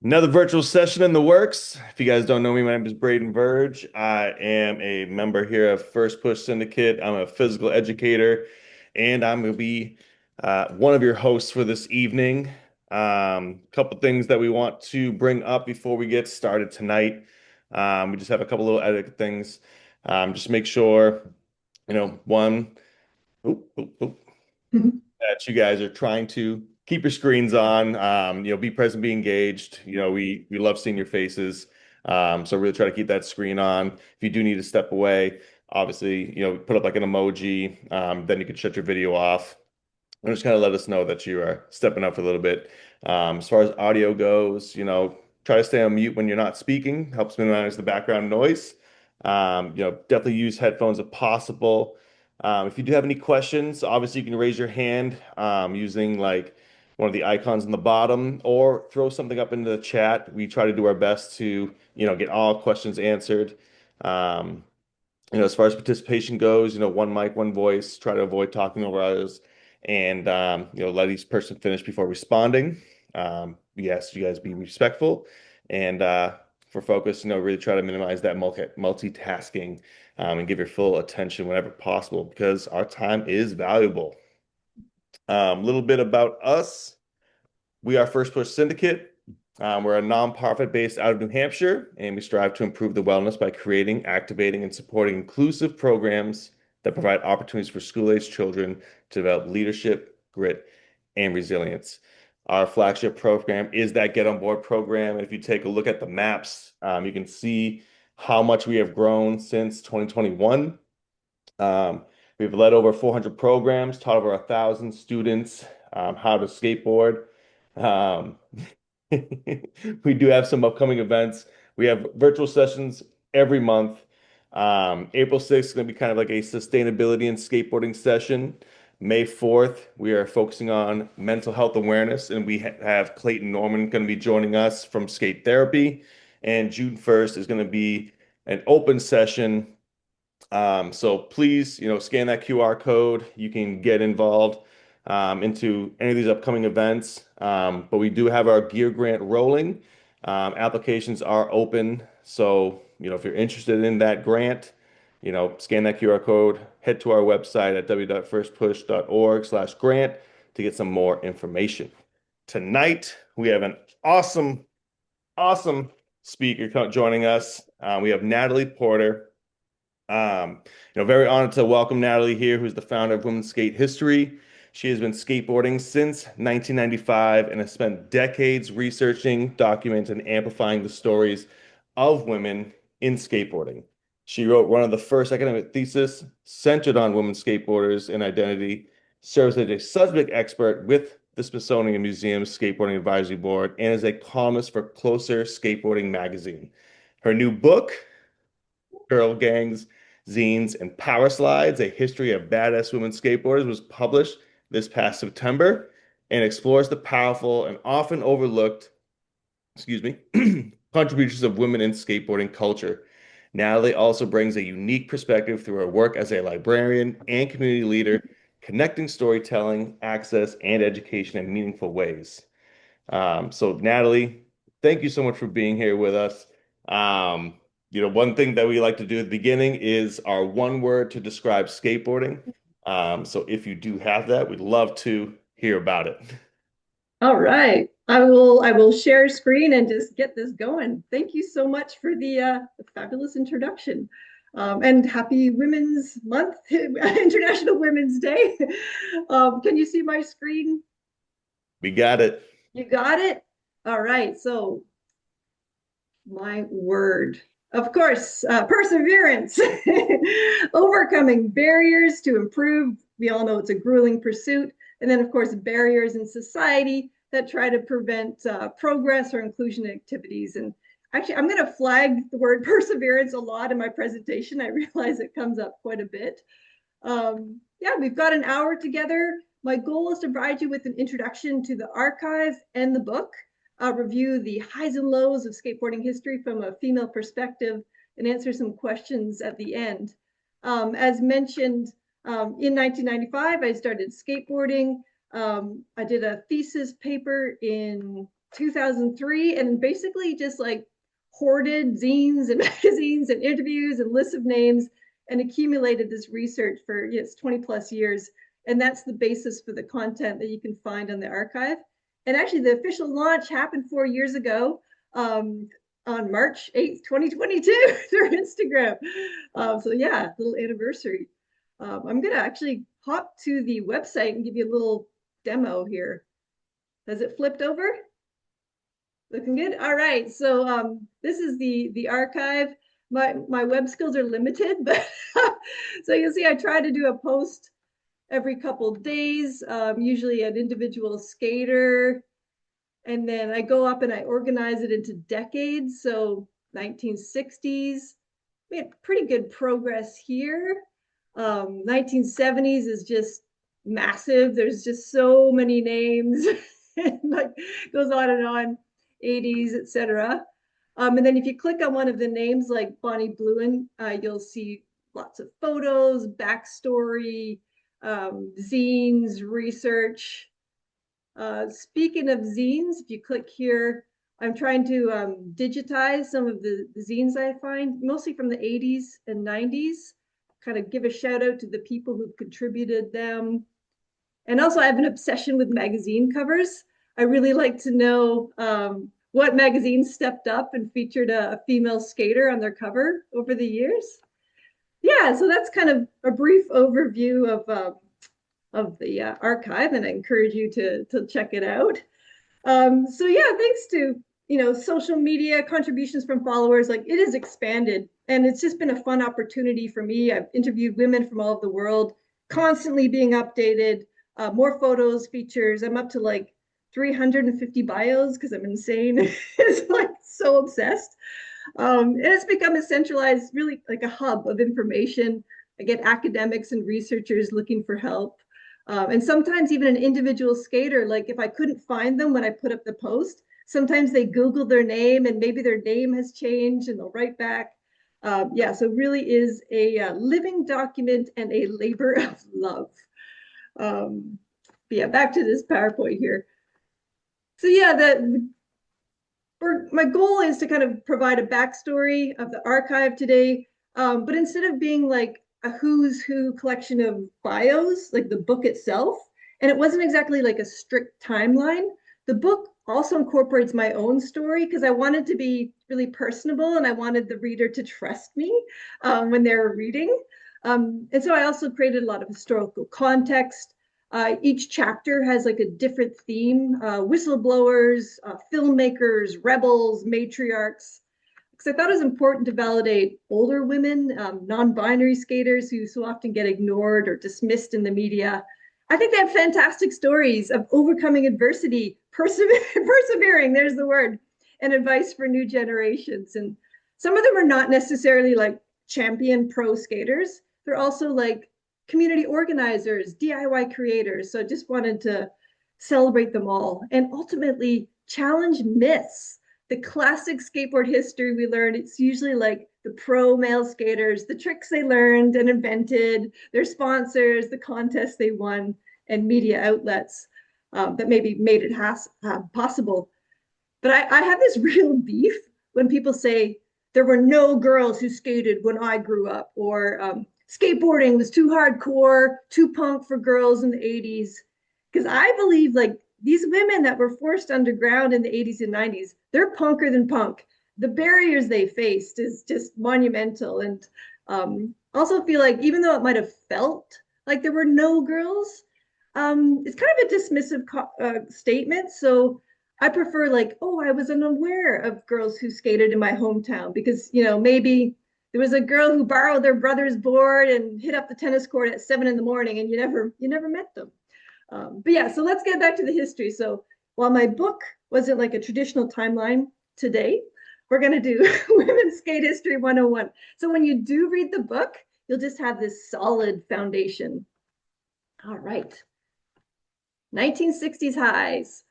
Another virtual session in the works. If you guys don't know me, my name is Braden Verge. I am a member here of First Push Syndicate. I'm a physical educator, and I'm going to be one of your hosts for this evening. Couple things that we want to bring up before we get started tonight. We just have a couple little edit things. Just make sure, one, oop, oop, oop, that you guys are trying to keep your screens on, be present, be engaged. We love seeing your faces. So really try to keep that screen on. If you do need to step away, obviously, put up like an emoji, then you can shut your video off. And just kind of let us know that you are stepping up for a little bit. As far as audio goes, try to stay on mute when you're not speaking, helps minimize the background noise. Definitely use headphones if possible. If you do have any questions, obviously you can raise your hand using like one of the icons on the bottom or throw something up into the chat. We try to do our best to, get all questions answered. Um, as far as participation goes, one mic, one voice, try to avoid talking over others and, let each person finish before responding. We ask you guys be respectful and for focus, really try to minimize that multitasking and give your full attention whenever possible because our time is valuable. A little bit about us. We are First Push Syndicate. We're a nonprofit based out of New Hampshire, and we strive to improve the wellness by creating, activating, and supporting inclusive programs that provide opportunities for school-aged children to develop leadership, grit, and resilience. Our flagship program is that Get On Board program. And if you take a look at the maps, you can see how much we have grown since 2021. We've led over 400 programs, taught over 1,000 students how to skateboard. Um, we do have some upcoming events. We have virtual sessions every month. April 6th is going to be kind of like a sustainability and skateboarding session. May 4th, we are focusing on mental health awareness, and we have Clayton Norman going to be joining us from Skate Therapy. And June 1st is going to be an open session, so please, scan that QR code. You can get involved into any of these upcoming events. But we do have our gear grant rolling. Applications are open. So, if you're interested in that grant, scan that QR code, head to our website at www.firstpush.org/grant to get some more information. Tonight, we have an awesome, awesome speaker joining us. We have Natalie Porter. Very honored to welcome Natalie here, who's the founder of Womxn Skate History. She has been skateboarding since 1995 and has spent decades researching, documenting, and amplifying the stories of women in skateboarding. She wrote one of the first academic theses centered on women skateboarders and identity, serves as a subject expert with the Smithsonian Museum's Skateboarding Advisory Board, and is a columnist for Closer Skateboarding magazine. Her new book, Girl Gangs, Zines, and Power Slides, A History of Badass Women Skateboarders, was published this past September and explores the powerful and often overlooked, excuse me, contributions of women in skateboarding culture. Natalie also brings a unique perspective through her work as a librarian and community leader, connecting storytelling, access, and education in meaningful ways. So Natalie, thank you so much for being here with us. Um, one thing that we like to do at the beginning is our one word to describe skateboarding. So if you do have that, we'd love to hear about it. All right. I will share screen and just get this going. Thank you so much for the fabulous introduction. And happy Women's Month, International Women's Day. Can you see my screen? We got it. You got it? All right. So my word. Of course, perseverance, overcoming barriers to improve. We all know it's a grueling pursuit. And then, of course, barriers in society that try to prevent progress or inclusion activities. And actually, I'm going to flag the word perseverance a lot in my presentation. I realize it comes up quite a bit. Yeah, we've got an hour together. My goal is to provide you with an introduction to the archive and the book. I'll review the highs and lows of skateboarding history from a female perspective and answer some questions at the end. As mentioned, in 1995, I started skateboarding. I did a thesis paper in 2003, and basically just like hoarded zines and magazines and interviews and lists of names and accumulated this research for yes 20 plus years. And that's the basis for the content that you can find on the archive. And actually, the official launch happened 4 years ago, on March 8th, 2022, through Instagram. So, yeah, little anniversary. I'm going to actually hop to the website and give you a little demo here. Has it flipped over? Looking good. All right. So this is the archive. My web skills are limited, but so you'll see I try to do a post every couple of days, usually an individual skater. And then I go up and I organize it into decades. So 1960s, we had pretty good progress here. 1970s is just massive. There's just so many names, like goes on and on. 80s, etc. And then if you click on one of the names like Bonnie Bluen, you'll see lots of photos, backstory, zines, research. Speaking of zines, if you click here, I'm trying to digitize some of the zines I find, mostly from the 80s and 90s, kind of give a shout out to the people who've contributed them. And also, I have an obsession with magazine covers. I really like to know what magazines stepped up and featured a female skater on their cover over the years. Yeah, so that's kind of a brief overview of the archive, and I encourage you to check it out. So yeah, thanks to social media contributions from followers, like it has expanded, and it's just been a fun opportunity for me. I've interviewed women from all over the world, constantly being updated, more photos, features. I'm up to like 350 bios because I'm insane. It's like so obsessed. And it's become a centralized, really like a hub of information. I get academics and researchers looking for help. And sometimes even an individual skater, like if I couldn't find them when I put up the post, sometimes they Google their name and maybe their name has changed and they'll write back. Yeah, so really is a living document and a labor of love. But yeah, back to this PowerPoint here. So yeah, my goal is to kind of provide a backstory of the archive today, but instead of being like a who's who collection of bios, like the book itself, and it wasn't exactly like a strict timeline. The book also incorporates my own story because I wanted to be really personable and I wanted the reader to trust me when they're reading. And so I also created a lot of historical context. Each chapter has like a different theme, whistleblowers, filmmakers, rebels, matriarchs. Because I thought it was important to validate older women, non-binary skaters who so often get ignored or dismissed in the media. I think they have fantastic stories of overcoming adversity, persevering, there's the word, and advice for new generations. And some of them are not necessarily like champion pro skaters. They're also like community organizers, DIY creators. So I just wanted to celebrate them all and ultimately challenge myths. The classic skateboard history we learned, it's usually like the pro male skaters, the tricks they learned and invented, their sponsors, the contests they won, and media outlets that maybe made it possible. But I have this real beef when people say there were no girls who skated when I grew up, or skateboarding was too hardcore, too punk for girls in the 80s. Because I believe like these women that were forced underground in the 80s and 90s, they're punker than punk. The barriers they faced is just monumental. And also feel like even though it might have felt like there were no girls, it's kind of a dismissive statement. So I prefer like, oh, I was unaware of girls who skated in my hometown because, maybe there was a girl who borrowed their brother's board and hit up the tennis court at 7 a.m. and you never met them. But yeah, so let's get back to the history. So while my book wasn't like a traditional timeline today, we're going to do Women's Skate History 101. So when you do read the book, you'll just have this solid foundation. All right. 1960s highs.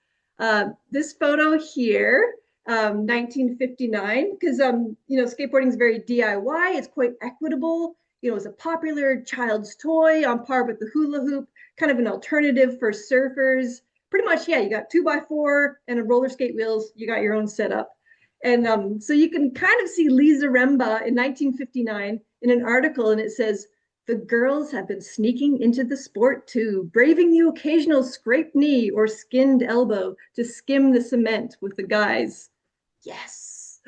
This photo here, 1959, because skateboarding is very DIY. It's quite equitable. It's a popular child's toy on par with the hula hoop, kind of an alternative for surfers. pretty much, yeah, you got 2x4 and a roller skate wheels, you got your own setup. And so you can kind of see Lisa Remba in 1959 in an article, and it says, the girls have been sneaking into the sport too, braving the occasional scraped knee or skinned elbow to skim the cement with the guys. Yes.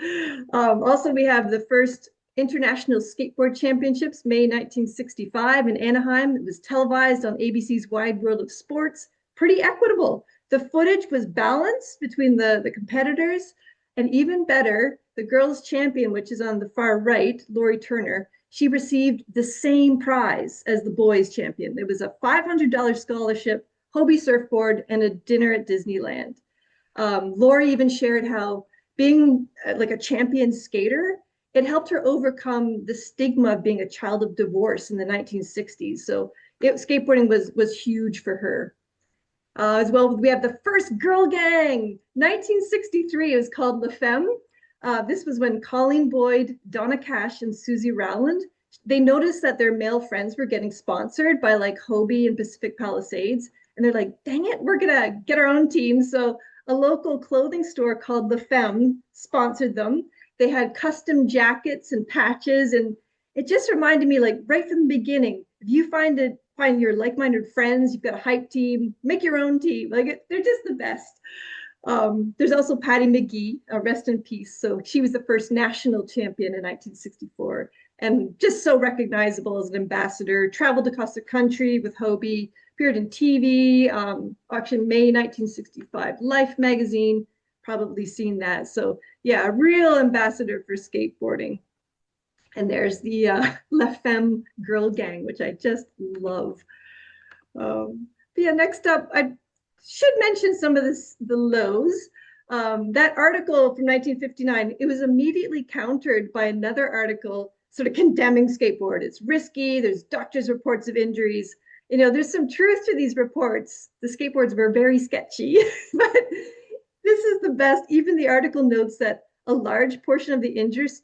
Also, we have the first International Skateboard Championships, May 1965 in Anaheim. It was televised on ABC's Wide World of Sports. Pretty equitable. The footage was balanced between the competitors, and even better, the girls' champion, which is on the far right, Lori Turner, she received the same prize as the boys' champion. It was a $500 scholarship, Hobie surfboard, and a dinner at Disneyland. Lori even shared how being like a champion skater, it helped her overcome the stigma of being a child of divorce in the 1960s. So skateboarding was huge for her. As well, we have the first girl gang, 1963. It was called La Femme. This was when Colleen Boyd, Donna Cash, and Susie Rowland, they noticed that their male friends were getting sponsored by like Hobie and Pacific Palisades. And they're like, dang it, we're gonna get our own team. So a local clothing store called La Femme sponsored them. They had custom jackets and patches, and it just reminded me, like right from the beginning, if you find your like-minded friends, you've got a hype team, make your own team. They're just the best. There's also Patty McGee, rest in peace. So she was the first national champion in 1964, and just so recognizable as an ambassador. Traveled across the country with Hobie, appeared in TV, auction May 1965, Life magazine, probably seen that. So yeah, a real ambassador for skateboarding. And there's the La Femme girl gang, which I just love. But yeah, next up, I should mention some of the lows. That article from 1959, it was immediately countered by another article sort of condemning skateboard. It's risky, there's doctors' reports of injuries. You know, there's some truth to these reports. The skateboards were very sketchy, but this is the best. Even the article notes that a large portion of the injuries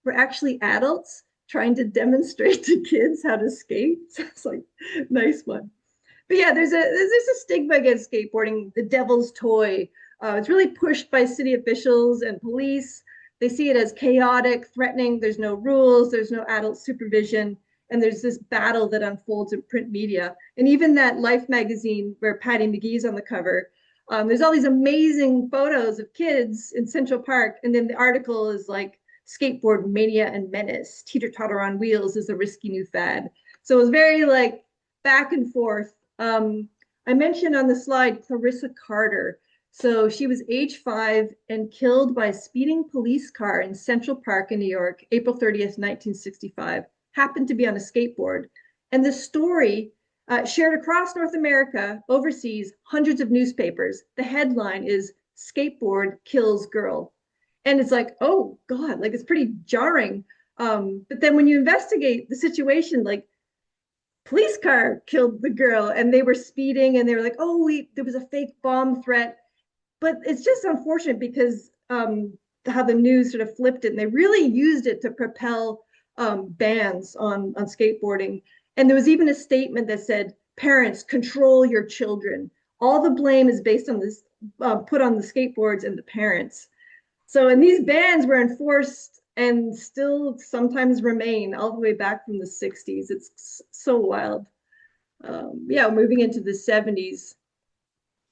were actually adults trying to demonstrate to kids how to skate. So it's like, nice one. But yeah, there's a stigma against skateboarding, the devil's toy. It's really pushed by city officials and police. They see it as chaotic, threatening. There's no rules, there's no adult supervision, and there's this battle that unfolds in print media. And even that Life magazine where Patty McGee's on the cover, there's all these amazing photos of kids in Central Park, and then the article is like, skateboard mania and menace, teeter-totter on wheels is a risky new fad. So it was very like back and forth. I mentioned on the slide Clarissa Carter. So she was age 5 and killed by a speeding police car in Central Park in New York, April 30th, 1965. Happened to be on a skateboard. And the story shared across North America, overseas, hundreds of newspapers. The headline is Skateboard Kills Girl. And it's like, oh God, like it's pretty jarring. But then when you investigate the situation, like police car killed the girl and they were speeding and they were like, oh, there was a fake bomb threat. But it's just unfortunate because how the news sort of flipped it, and they really used it to propel bans on skateboarding. And there was even a statement that said, parents, control your children. All the blame is based on this, put on the skateboards and the parents. So, and these bans were enforced and still sometimes remain all the way back from the 60s. It's so wild. Yeah, moving into the 70s,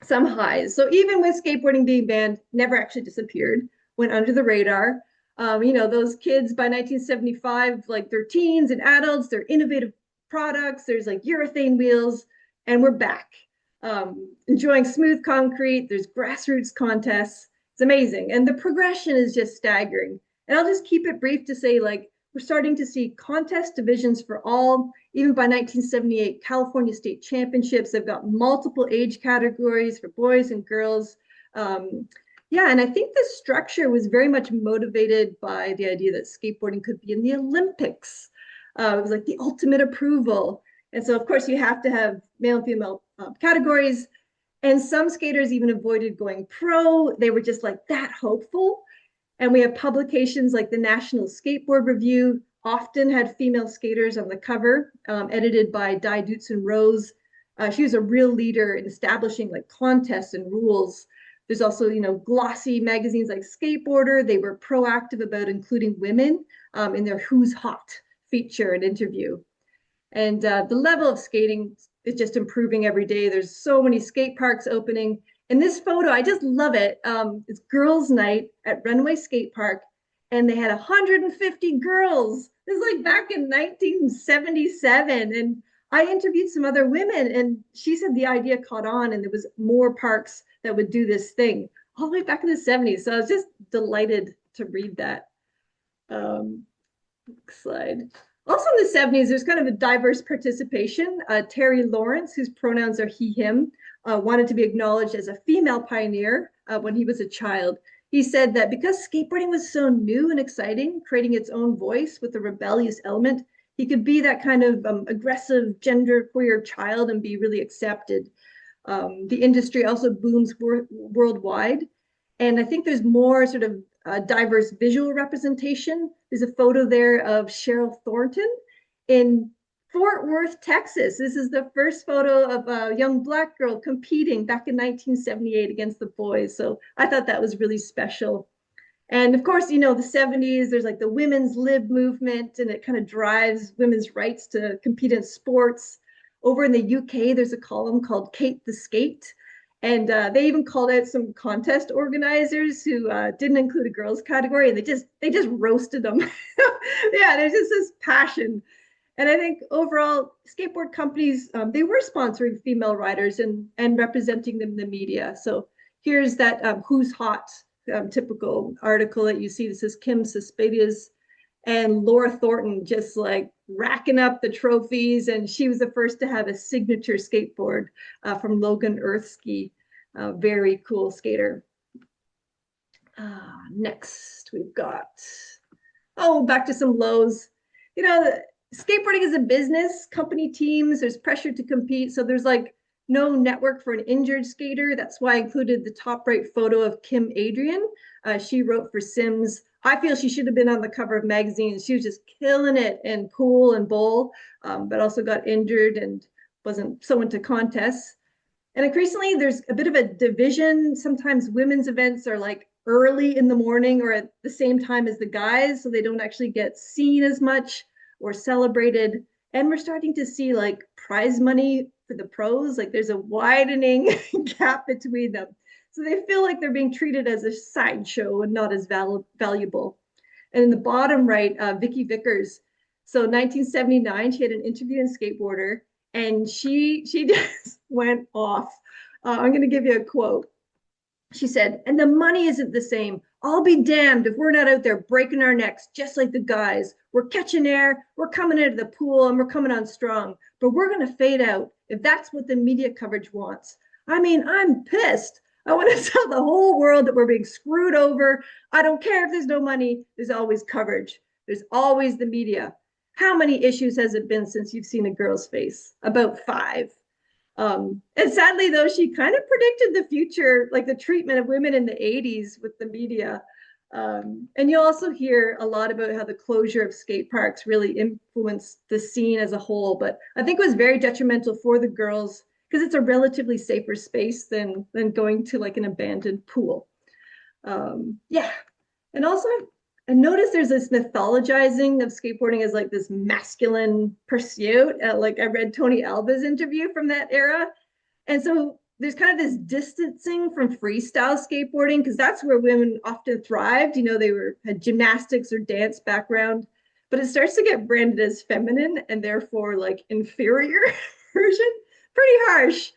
some highs. So even with skateboarding being banned, never actually disappeared, went under the radar. You know, those kids by 1975, like they're teens and adults, they're innovative products. There's like urethane wheels, and we're back. Enjoying smooth concrete. There's grassroots contests. It's amazing. And the progression is just staggering. And I'll just keep it brief to say, like, we're starting to see contest divisions for all. Even by 1978, California State Championships, they've got multiple age categories for boys and girls. Yeah, and I think the structure was very much motivated by the idea that skateboarding could be in the Olympics. It was like the ultimate approval. And so, of course, you have to have male and female categories. And some skaters even avoided going pro. They were just like that hopeful. And we have publications like the National Skateboard Review, often had female skaters on the cover, edited by Di Dutzen Rose. She was a real leader in establishing like contests and rules. There's also, glossy magazines like Skateboarder. They were proactive about including women in their Who's Hot feature and interview. And the level of skating is just improving every day. There's so many skate parks opening. And this photo, I just love it. It's girls' night at Runway Skate Park, and they had 150 girls. This is like back in 1977. And I interviewed some other women, and she said the idea caught on, and there was more parks that would do this thing all the way back in the 70s. So I was just delighted to read that. Um, Next slide. Also in the 70s, there's kind of a diverse participation. Terry Lawrence, whose pronouns are he, him, wanted to be acknowledged as a female pioneer when he was a child. He said that because skateboarding was so new and exciting, creating its own voice with a rebellious element, he could be that kind of aggressive genderqueer child and be really accepted. The industry also booms worldwide. And I think there's more sort of diverse visual representation. There's a photo there of Cheryl Thornton in Fort Worth, Texas. This is the first photo of a young Black girl competing back in 1978 against the boys. So I thought that was really special. And of course, the 70s, there's like the women's lib movement, and it kind of drives women's rights to compete in sports. Over in the UK, there's a column called Kate the Skate. And they even called out some contest organizers who didn't include a girls category, and they just roasted them. Yeah, there's just this passion. And I think overall, skateboard companies, they were sponsoring female riders and representing them in the media. So here's that Who's Hot typical article that you see. This is Kim Suspedia's and Laura Thornton just like racking up the trophies. And she was the first to have a signature skateboard from Logan Earthski. Very cool skater. Next, we've got, back to some lows. Skateboarding is a business, company teams, there's pressure to compete. So there's like no network for an injured skater. That's why I included the top right photo of Kim Adrian. She wrote for Sims. I feel she should have been on the cover of magazines. She was just killing it in pool and bowl, but also got injured and wasn't so into contests. And increasingly, there's a bit of a division. Sometimes women's events are like early in the morning or at the same time as the guys, so they don't actually get seen as much or celebrated. And we're starting to see like prize money for the pros. Like there's a widening gap between them. So they feel like they're being treated as a sideshow and not as valuable. And in the bottom right, Vicky Vickers. So 1979, she had an interview in Skateboarder, and she just went off. I'm going to give you a quote. She said, "And the money isn't the same. I'll be damned if we're not out there breaking our necks just like the guys. We're catching air, we're coming into the pool, and we're coming on strong. But we're going to fade out if that's what the media coverage wants. I mean, I'm pissed. I want to tell the whole world that we're being screwed over. I don't care if there's no money. There's always coverage. There's always the media. How many issues has it been since you've seen a girl's face? About 5. And sadly, though, she kind of predicted the future, like the treatment of women in the 80s with the media. And you'll also hear a lot about how the closure of skate parks really influenced the scene as a whole. But I think it was very detrimental for the girls because it's a relatively safer space than going to like an abandoned pool. Yeah. And also, I noticed there's this mythologizing of skateboarding as like this masculine pursuit. Like I read Tony Alva's interview from that era. And so there's kind of this distancing from freestyle skateboarding because that's where women often thrived. They had gymnastics or dance background, but it starts to get branded as feminine and therefore like inferior version. Pretty harsh.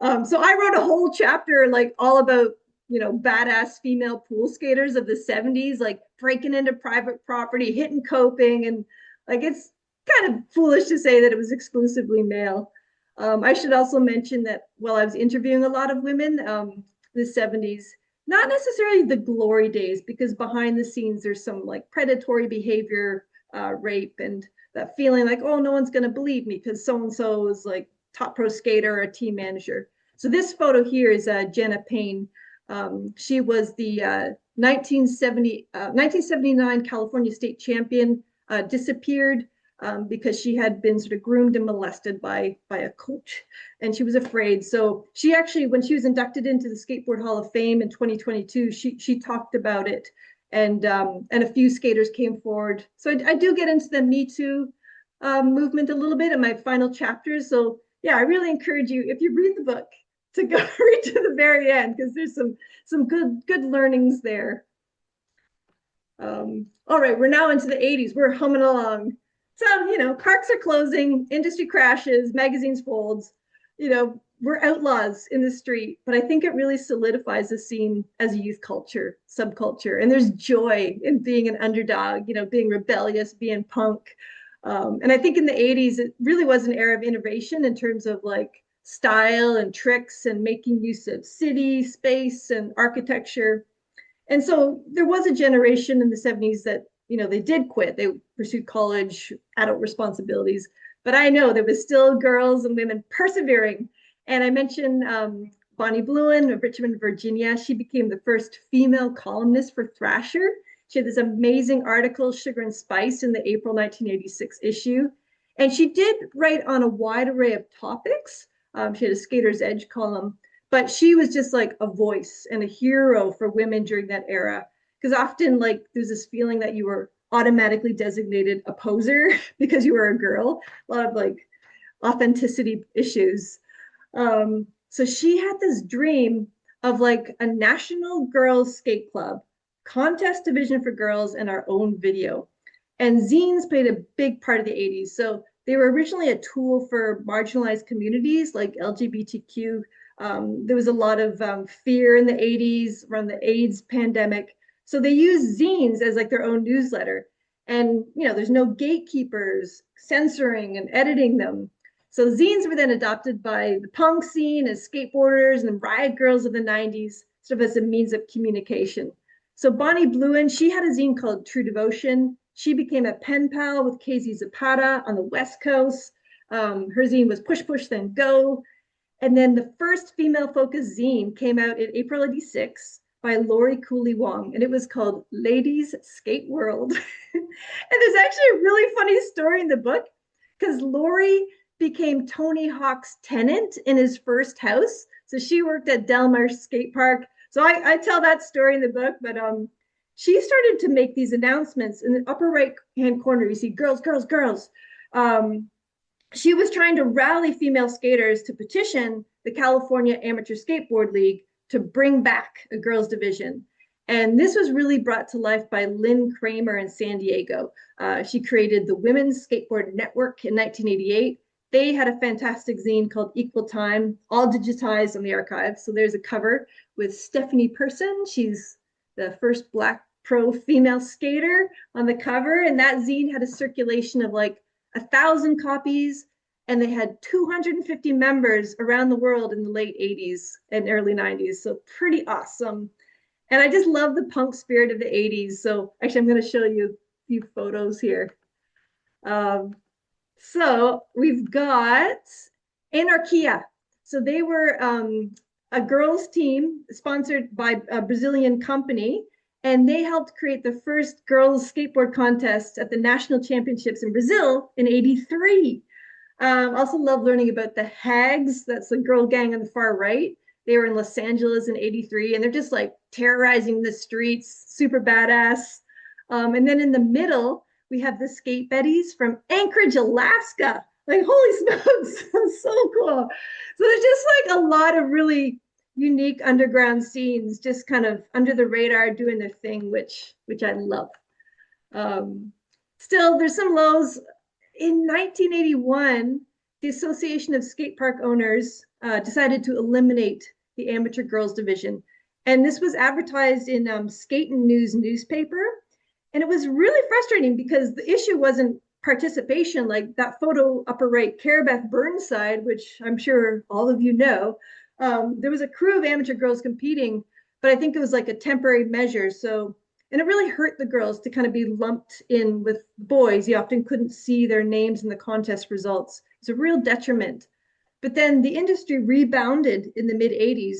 So I wrote a whole chapter like all about badass female pool skaters of the 70s, like breaking into private property, hitting coping. And like, it's kind of foolish to say that it was exclusively male. I should also mention that while I was interviewing a lot of women in the 70s, not necessarily the glory days, because behind the scenes, there's some like predatory behavior, rape, and that feeling like, oh, no one's going to believe me because so-and-so is like top pro skater or a team manager. So this photo here is Jenna Payne. She was the 1979 California state champion, disappeared because she had been sort of groomed and molested by a coach, and she was afraid. So she actually, when she was inducted into the Skateboard Hall of Fame in 2022, she talked about it, and a few skaters came forward. So I do get into the Me Too movement a little bit in my final chapters. So yeah, I really encourage you, if you read the book, to go read to the very end, because there's some good learnings there. All right, we're now into the 80s. We're humming along. So, parks are closing, industry crashes, magazines folds. We're outlaws in the street, but I think it really solidifies the scene as a youth culture, subculture. And there's joy in being an underdog, being rebellious, being punk. And I think in the 80s, it really was an era of innovation in terms of like style and tricks and making use of city, space, and architecture. And so there was a generation in the 70s that, they did quit. They pursued college, adult responsibilities. But I know there was still girls and women persevering. And I mentioned Bonnie Bluen of Richmond, Virginia. She became the first female columnist for Thrasher. She had this amazing article, Sugar and Spice, in the April 1986 issue. And she did write on a wide array of topics. She had a Skater's Edge column, but she was just like a voice and a hero for women during that era. Because often, like, there's this feeling that you were automatically designated a poser because you were a girl. A lot of like authenticity issues. So she had this dream of like a national girls skate club, contest division for girls, and our own video. And zines played a big part of the 80s. So they were originally a tool for marginalized communities like LGBTQ. There was a lot of fear in the 80s around the AIDS pandemic. So they used zines as like their own newsletter. And, there's no gatekeepers censoring and editing them. So zines were then adopted by the punk scene as skateboarders and riot girls of the 90s, sort of as a means of communication. So Bonnie Bluen, she had a zine called True Devotion. She became a pen pal with Casey Zapata on the West Coast. Her zine was Push, Push, Then Go. And then the first female-focused zine came out in April '86 by Lori Cooley Wong, and it was called Ladies Skate World. And there's actually a really funny story in the book, because Lori became Tony Hawk's tenant in his first house. So she worked at Del Mar Skate Park. So I tell that story in the book, but she started to make these announcements in the upper right hand corner. You see girls, girls, girls. She was trying to rally female skaters to petition the California Amateur Skateboard League to bring back a girls division. And this was really brought to life by Lynn Kramer in San Diego. She created the Women's Skateboard Network in 1988. They had a fantastic zine called Equal Time, all digitized on the archive. So there's a cover with Stephanie Person. She's the first Black pro female skater on the cover. And that zine had a circulation of like 1,000 copies, and they had 250 members around the world in the late 80s and early 90s. So pretty awesome. And I just love the punk spirit of the 80s. So actually, I'm going to show you a few photos here. So we've got Anarquia. So they were a girls team sponsored by a Brazilian company, and they helped create the first girls skateboard contest at the national championships in Brazil in '83. Also love learning about the Hags. That's the girl gang on the far right. They were in Los Angeles in '83, and they're just like terrorizing the streets, super badass. And then in the middle, we have the Skate Betties from Anchorage, Alaska. Like, holy smokes, so cool. So there's just like a lot of really unique underground scenes, just kind of under the radar doing their thing, which I love. Still, there's some lows. In 1981, the Association of Skate Park Owners decided to eliminate the amateur girls division. And this was advertised in Skate and News newspaper. And it was really frustrating because the issue wasn't participation, like that photo upper right, Carabeth Burnside, which I'm sure all of you know. There was a crew of amateur girls competing, but I think it was like a temporary measure. So, and it really hurt the girls to kind of be lumped in with boys. You often couldn't see their names in the contest results. It's a real detriment. But then the industry rebounded in the mid 80s,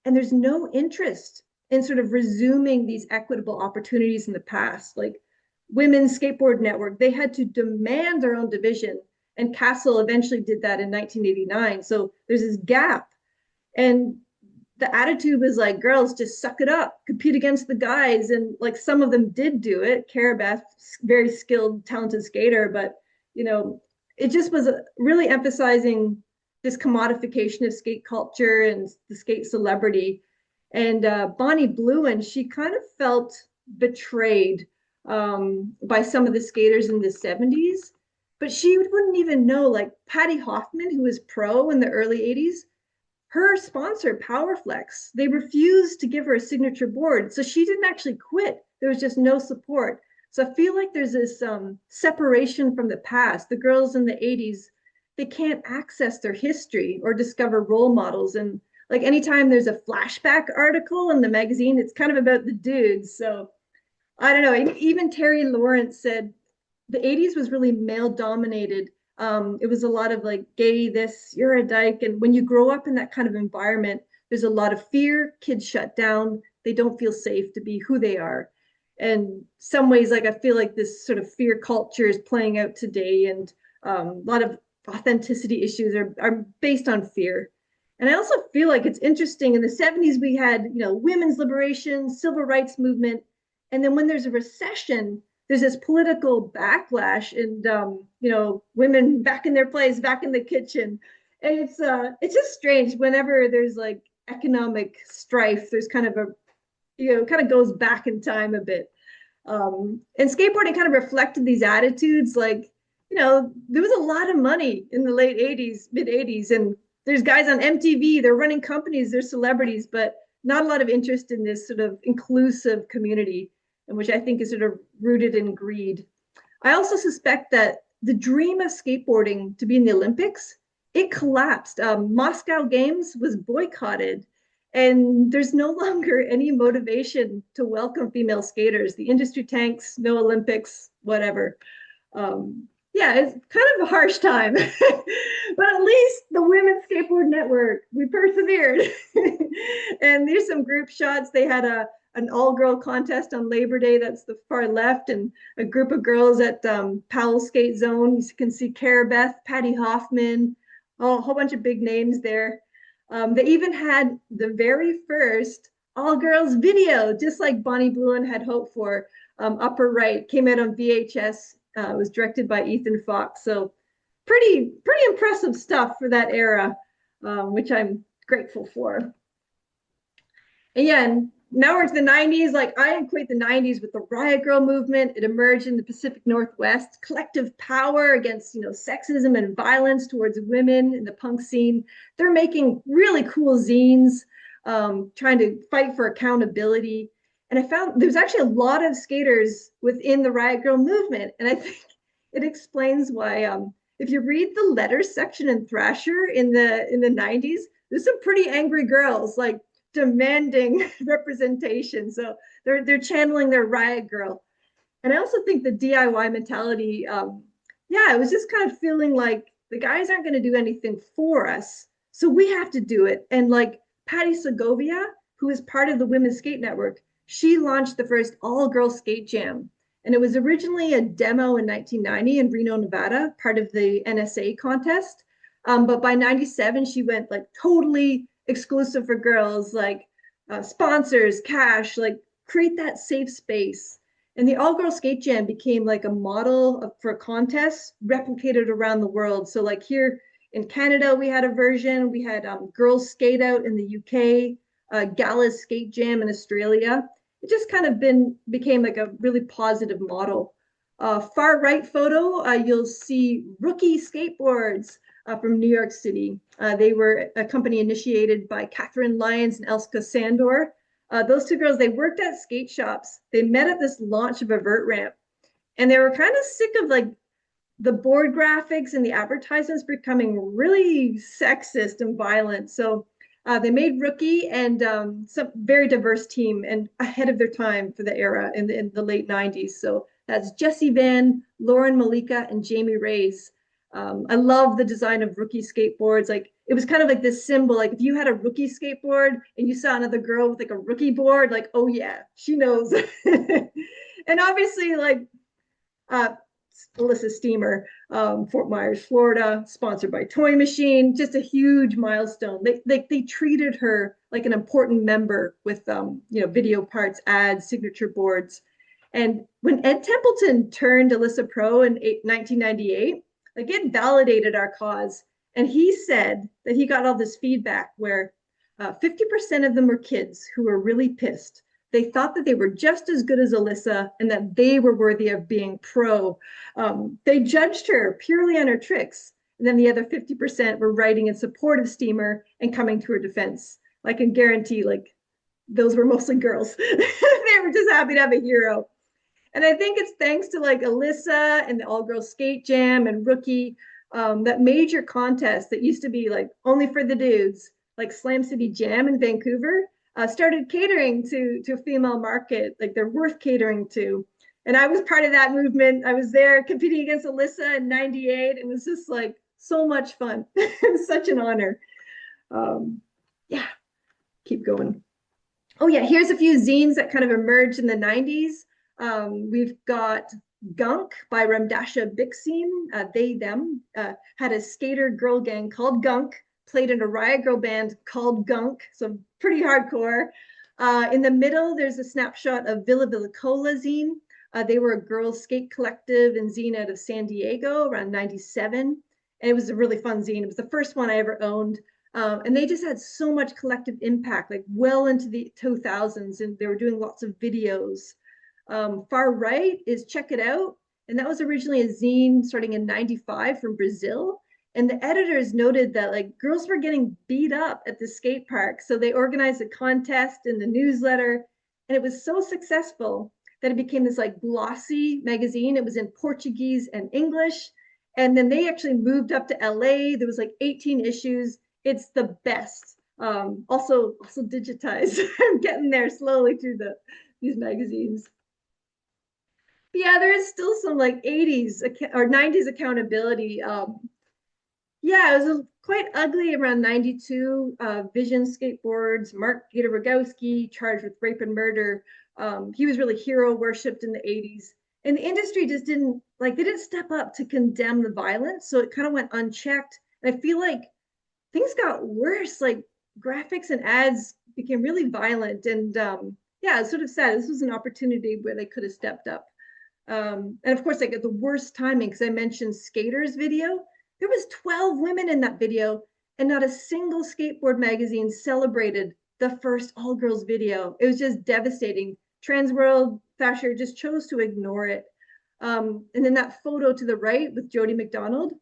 and there's no interest in sort of resuming these equitable opportunities in the past. Like Women's Skateboard Network. They had to demand their own division, and Castle eventually did that in 1989. So there's this gap, and the attitude was like, girls, just suck it up, compete against the guys. And like some of them did do it. Carabeth, very skilled, talented skater, but you know, it just was really emphasizing this commodification of skate culture and the skate celebrity. And Bonnie Bluen, she kind of felt betrayed by some of the skaters in the 70s, but she wouldn't even know, like Patty Hoffman, who was pro in the early 80s, her sponsor, Powerflex, they refused to give her a signature board. So she didn't actually quit. There was just no support. So I feel like there's this separation from the past. The girls in the 80s, they can't access their history or discover role models. And like anytime there's a flashback article in the magazine, it's kind of about the dudes. So I don't know. Even Terry Lawrence said the 80s was really male dominated. It was a lot of like gay this, you're a dyke. And when you grow up in that kind of environment, there's a lot of fear. Kids shut down. They don't feel safe to be who they are. And some ways, like I feel like this sort of fear culture is playing out today, and a lot of authenticity issues are based on fear. And I also feel like it's interesting in the 70s, we had, women's liberation, civil rights movement. And then when there's a recession, there's this political backlash, and women back in their place, back in the kitchen. And it's just strange whenever there's like economic strife, there's kind of a kind of goes back in time a bit. And skateboarding kind of reflected these attitudes. Like, there was a lot of money in the late 80s, mid 80s, and there's guys on MTV, they're running companies, they're celebrities, but not a lot of interest in this sort of inclusive community, and which I think is sort of rooted in greed. I also suspect that the dream of skateboarding to be in the Olympics, it collapsed. Moscow Games was boycotted, and there's no longer any motivation to welcome female skaters. The industry tanks, no Olympics, whatever. Yeah, it's kind of a harsh time, but at least the Women's Skateboard Network, we persevered. And there's some group shots. They had an all-girl contest on Labor Day. That's the far left, and a group of girls at Powell Skate Zone. You can see Carabeth, Patty Hoffman, a whole bunch of big names there. They even had the very first all-girls video, just like Bonnie Bluen had hoped for. Upper right, came out on VHS. It was directed by Ethan Fox. So pretty impressive stuff for that era, which I'm grateful for. And yeah, and now we're to the 90s. Like I equate the 90s with the Riot Girl movement. It emerged in the Pacific Northwest, collective power against, sexism and violence towards women in the punk scene. They're making really cool zines, trying to fight for accountability. And I found there's actually a lot of skaters within the Riot Girl movement. And I think it explains why, if you read the letters section in Thrasher in the 90s, there's some pretty angry girls like demanding representation. So they're channeling their Riot Girl. And I also think the DIY mentality, it was just kind of feeling like the guys aren't going to do anything for us, so we have to do it. And like Patty Segovia, who is part of the Women's Skate Network, she launched the first all-girl skate jam. And it was originally a demo in 1990 in Reno, Nevada, part of the NSA contest. But by 97, she went like totally exclusive for girls, like sponsors, cash, like create that safe space. And the all-girl skate jam became like a model for contests replicated around the world. So like here in Canada, we had a version. We had Girls Skate Out in the UK, Gala's Skate Jam in Australia. It just kind of became like a really positive model. Far right photo, you'll see Rookie Skateboards from New York City. They were a company initiated by Catherine Lyons and Elska Sandor. Those two girls, they worked at skate shops. They met at this launch of a vert ramp, and they were kind of sick of like the board graphics and the advertisements becoming really sexist and violent. So they made Rookie, and some very diverse team and ahead of their time for the era in the late 90s. So that's Jessie Van, Lauren Malika, and Jamie Reyes. I love the design of Rookie skateboards. Like it was kind of like this symbol. Like if you had a Rookie skateboard and you saw another girl with like a Rookie board, like, oh yeah, she knows. And obviously, like Uh, Alyssa Steamer, Fort Myers, Florida, sponsored by Toy Machine. Just a huge milestone. They treated her like an important member with video parts, ads, signature boards. And when Ed Templeton turned Alyssa pro in 1998, like it validated our cause. And he said that he got all this feedback where 50% of them were kids who were really pissed. They thought that they were just as good as Alyssa and that they were worthy of being pro. They judged her purely on her tricks. And then the other 50% were writing in support of Steamer and coming to her defense. I can guarantee, like, those were mostly girls. They were just happy to have a hero. And I think it's thanks to like Alyssa and the All Girls Skate Jam and Rookie, that major contest that used to be like only for the dudes, like Slam City Jam in Vancouver, started catering to a female market, like they're worth catering to. And I was part of that movement. I was there competing against Alyssa in '98. It was just like so much fun. It was such an honor. Yeah, keep going. Oh yeah, here's a few zines that kind of emerged in the '90s. We've got Gunk by Ramdasha Bixine. They, them had a skater girl gang called Gunk, played in a riot girl band called Gunk, so pretty hardcore. In the middle, there's a snapshot of Villa Villa Cola zine. They were a girls' skate collective and zine out of San Diego around '97. And it was a really fun zine. It was the first one I ever owned. And they just had so much collective impact, like well into the 2000s, and they were doing lots of videos. Far right is Check It Out, and that was originally a zine starting in '95 from Brazil. And the editors noted that like girls were getting beat up at the skate park, so they organized a contest in the newsletter, and it was so successful that it became this like glossy magazine. It was in Portuguese and English, and then they actually moved up to LA. There was like 18 issues. It's the best. Also digitized. I'm getting there slowly through these magazines. But yeah, there is still some like '80s or '90s accountability. Yeah, it was quite ugly around '92. Vision Skateboards, Mark Gator Rogowski, charged with rape and murder. He was really hero worshipped in the '80s. And the industry just didn't like, they didn't step up to condemn the violence. So it kind of went unchecked. And I feel like things got worse. Like graphics and ads became really violent. And yeah, it's sort of sad. This was an opportunity where they could have stepped up. And of course, like at the worst timing, because I mentioned Skaters video, there was 12 women in that video, and not a single skateboard magazine celebrated the first all girls video. It was just devastating. Transworld Thatcher just chose to ignore it. And then that photo to the right with Jody McDonald,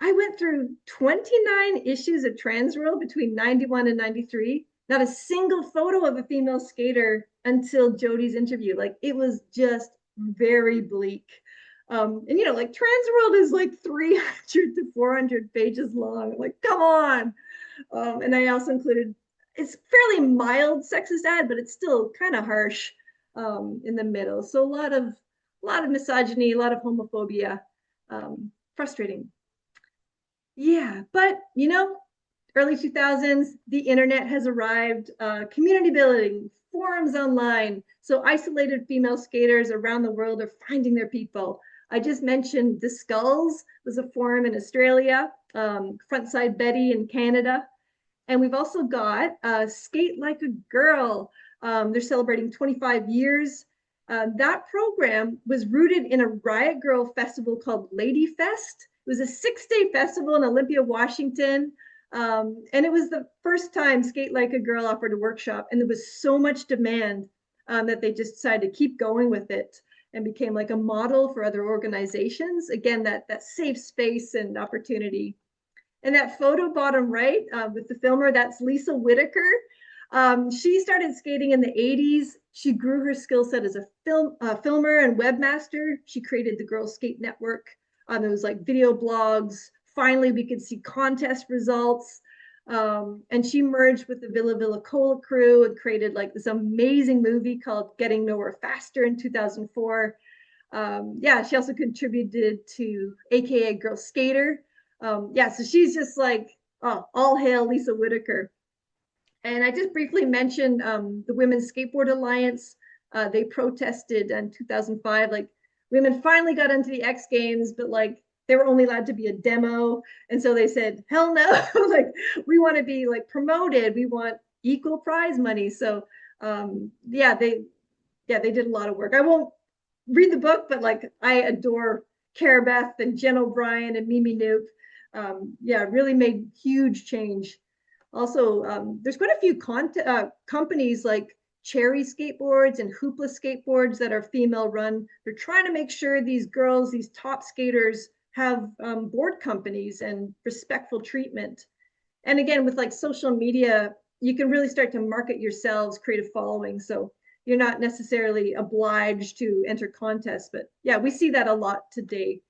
I went through 29 issues of Transworld between '91 and '93. Not a single photo of a female skater until Jody's interview. Like it was just very bleak. And like Transworld is like 300 to 400 pages long. Like, come on. And I also included, it's fairly mild sexist ad, but it's still kind of harsh in the middle. So a lot of misogyny, a lot of homophobia. Frustrating. Yeah, but early 2000s, the internet has arrived, community building, forums online. So isolated female skaters around the world are finding their people. I just mentioned The Skulls was a forum in Australia, Frontside Betty in Canada. And we've also got Skate Like a Girl. They're celebrating 25 years. That program was rooted in a Riot Girl festival called Lady Fest. It was a 6-day festival in Olympia, Washington. And it was the first time Skate Like a Girl offered a workshop. And there was so much demand that they just decided to keep going with it and became like a model for other organizations. Again, that safe space and opportunity. And that photo bottom right with the filmer, that's Lisa Whitaker. She started skating in the '80s. She grew her skill set as a filmer and webmaster. She created the Girl Skate Network. There was like video blogs. Finally, we could see contest results. And she merged with the Villa Villa Cola crew and created like this amazing movie called Getting Nowhere Faster in 2004. Yeah, she also contributed to AKA Girl Skater. Yeah, so she's just like, oh, all hail Lisa Whitaker. And I just briefly mentioned the Women's Skateboard Alliance. They protested in 2005, like women finally got into the X Games, but like they were only allowed to be a demo. And so they said, hell no, like we want to be like promoted. We want equal prize money. So they did a lot of work. I won't read the book, but like I adore Cara Beth and Jen O'Brien and Mimi Knoop. Really made huge change. Also, there's quite a few companies like Cherry Skateboards and Hoopla Skateboards that are female run. They're trying to make sure these girls, these top skaters, have board companies and respectful treatment. And again, with like social media, you can really start to market yourselves, create a following. So you're not necessarily obliged to enter contests, but yeah, we see that a lot today.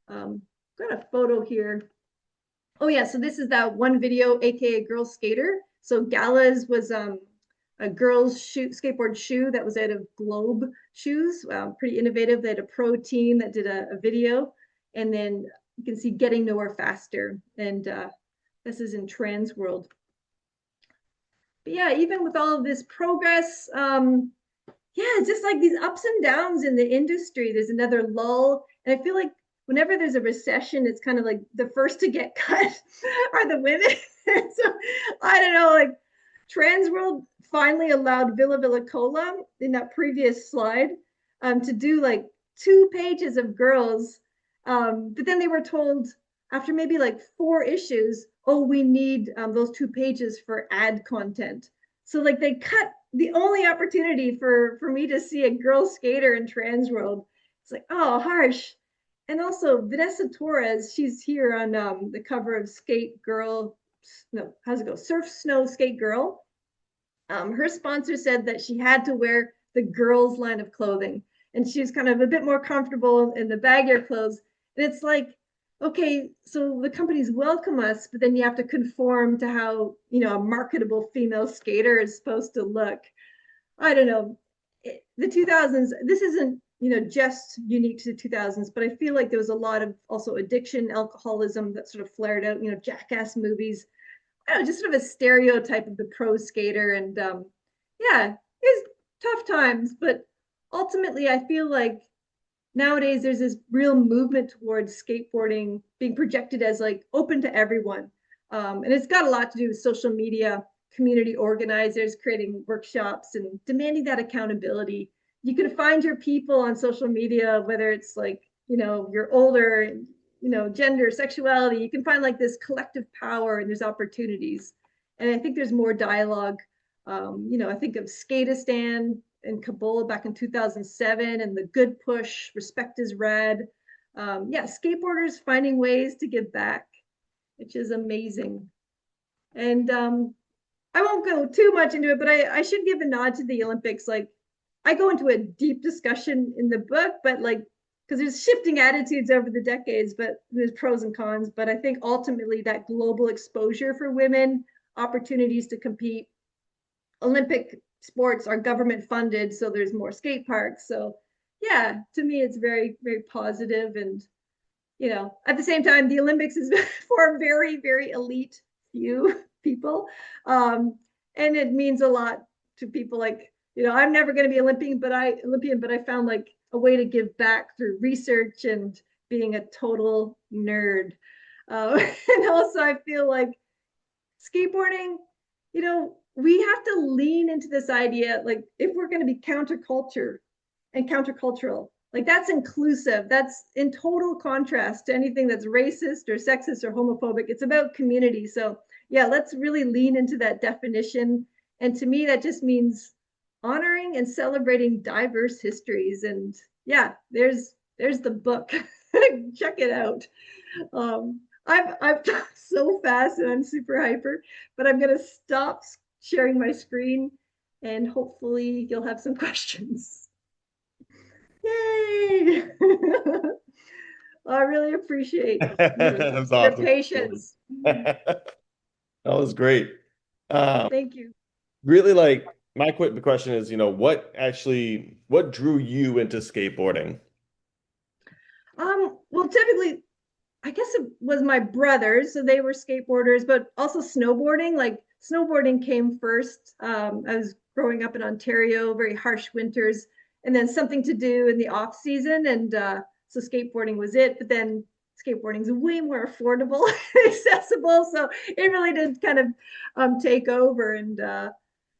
Got a photo here. Oh yeah, so this is that one video, aka Girl Skater. So Galas was a girls skateboard shoe that was out of Globe shoes, pretty innovative. They had a pro team that did a video, and then you can see Getting Nowhere Faster, and this is in Trans World. But yeah, even with all of this progress, just like these ups and downs in the industry. There's another lull, and I feel like whenever there's a recession, it's kind of like the first to get cut are the women. So I don't know, like Trans World finally allowed Villa Villa Cola in that previous slide to do like 2 pages of girls. But then they were told after maybe like 4 issues, oh, we need those 2 pages for ad content. So like they cut the only opportunity for me to see a girl skater in Trans World. It's like, oh, harsh. And also Vanessa Torres, she's here on the cover of Skate Girl. No, how's it go? Surf Snow Skate Girl. Her sponsor said that she had to wear the girls line of clothing, and she was kind of a bit more comfortable in the baggier clothes. And it's like, okay, so the companies welcome us, but then you have to conform to how, a marketable female skater is supposed to look. I don't know. The 2000s, this isn't, just unique to the 2000s, but I feel like there was a lot of also addiction, alcoholism that sort of flared out, jackass movies. I don't know, just sort of a stereotype of the pro skater. And it's tough times, but ultimately I feel like nowadays there's this real movement towards skateboarding being projected as like open to everyone. And it's got a lot to do with social media, community organizers creating workshops and demanding that accountability. You can find your people on social media, whether it's like, you're older, gender, sexuality. You can find like this collective power, and there's opportunities. And I think there's more dialogue. I think of Skatistan in Kabul back in 2007 and the Good Push, Respect is Red. Skateboarders finding ways to give back, which is amazing. And I won't go too much into it, but I should give a nod to the Olympics. Like I go into a deep discussion in the book, but like, because there's shifting attitudes over the decades, but there's pros and cons. But I think ultimately that global exposure for women, opportunities to compete, Olympic sports are government funded, so there's more skate parks. So yeah, to me, it's very, very positive. And, at the same time, the Olympics is for a very, very elite few people. And it means a lot to people like, I'm never going to be Olympian, but I found like a way to give back through research and being a total nerd. And also I feel like skateboarding, we have to lean into this idea, like if we're going to be counterculture and countercultural, like that's inclusive, that's in total contrast to anything that's racist or sexist or homophobic. It's about community. So yeah, let's really lean into that definition. And to me, that just means honoring and celebrating diverse histories. And yeah, there's the book. Check it out. I've talked so fast and I'm super hyper, but I'm gonna stop sharing my screen and hopefully you'll have some questions. Yay! I really appreciate That's your awesome. patience. That was great. Thank you. Really like my quick question is, what drew you into skateboarding? Well, typically, I guess it was my brothers, so they were skateboarders, but also snowboarding. Like snowboarding came first. I was growing up in Ontario, very harsh winters, and then something to do in the off season. And so skateboarding was it. But then skateboarding is way more affordable, accessible. So it really did kind of take over. And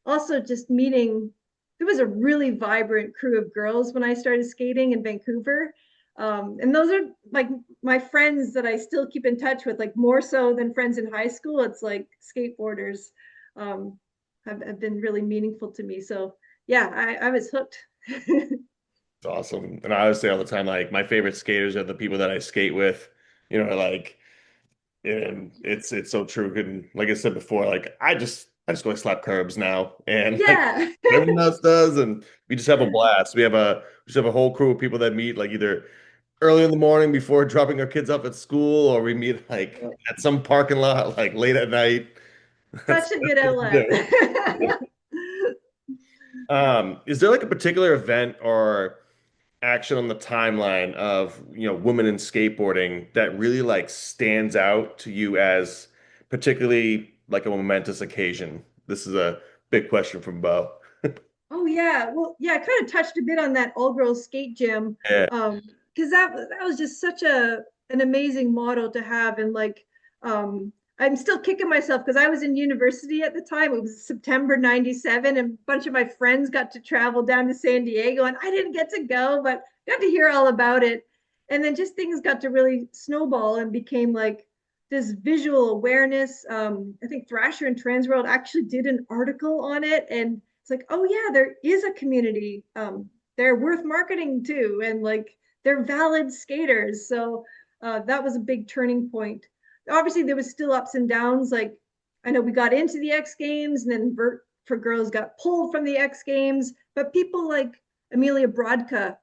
also just meeting, there was a really vibrant crew of girls when I started skating in Vancouver. And those are like my friends that I still keep in touch with, like more so than friends in high school. It's like skateboarders um, have been really meaningful to me. So yeah, I was hooked. It's awesome. And I always say all the time, like my favorite skaters are the people that I skate with. Like, and it's so true. And like I said before, like I just go like slap curbs now, and like Yeah. everyone else does, and we just have a blast. We just have a whole crew of people that meet like either early in the morning before dropping our kids up at school, or we meet like at some parking lot like late at night. That's Such a good what we outlet. do. Is there like a particular event or action on the timeline of women in skateboarding that really like stands out to you as particularly like a momentous occasion? This is a big question from Bo. Oh yeah, well yeah, I kind of touched a bit on that all girls skate gym, Yeah. because that was just such a an amazing model to have, and like I'm still kicking myself because I was in university at the time. It was September '97, and a bunch of my friends got to travel down to San Diego, and I didn't get to go, but got to hear all about it. And then just things got to really snowball and became like this visual awareness. I think Thrasher and Transworld actually did an article on it, and it's like, oh yeah, there is a community. They're worth marketing to, and like they're valid skaters. So that was a big turning point. Obviously, there was still ups and downs. Like I know we got into the X Games, and then Vert for Girls got pulled from the X Games, but people like Amelia Brodka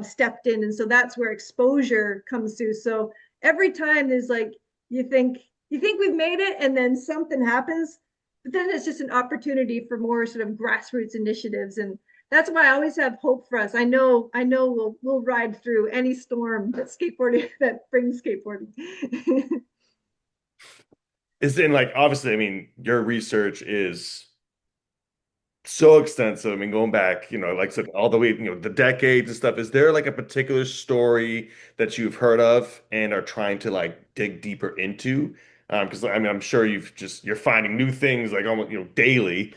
stepped in, and so that's where exposure comes to. So every time there's like you think we've made it, and then something happens, but then it's just an opportunity for more sort of grassroots initiatives. And that's why I always have hope for us. I know we'll ride through any storm that skateboarding that brings skateboarding. Is in like obviously, I mean, your research is so extensive. I mean, going back, like I said, all the way, the decades and stuff. Is there like a particular story that you've heard of and are trying to like dig deeper into? Because I mean, I'm sure you're finding new things like almost, daily.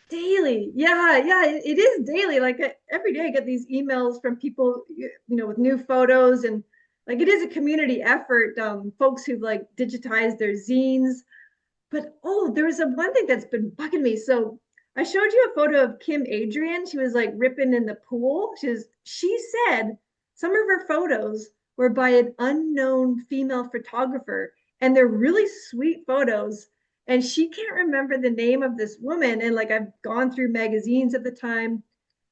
Daily, yeah, it is daily. Like every day I get these emails from people, with new photos, and like it is a community effort. Folks who've like digitized their zines. But oh, there's a one thing that's been bugging me. So I showed you a photo of Kim Adrian. She was like ripping in the pool. She said some of her photos were by an unknown female photographer, and they're really sweet photos. And she can't remember the name of this woman. And like I've gone through magazines at the time,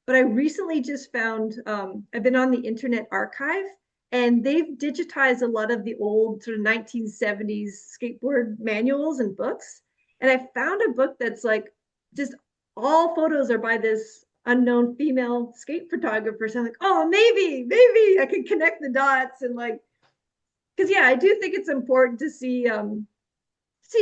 but I recently just found I've been on the Internet Archive, and they've digitized a lot of the old sort of 1970s skateboard manuals and books. And I found a book that's like just all photos are by this unknown female skate photographer. So I'm like, oh, maybe I can connect the dots. And like, because yeah, I do think it's important to see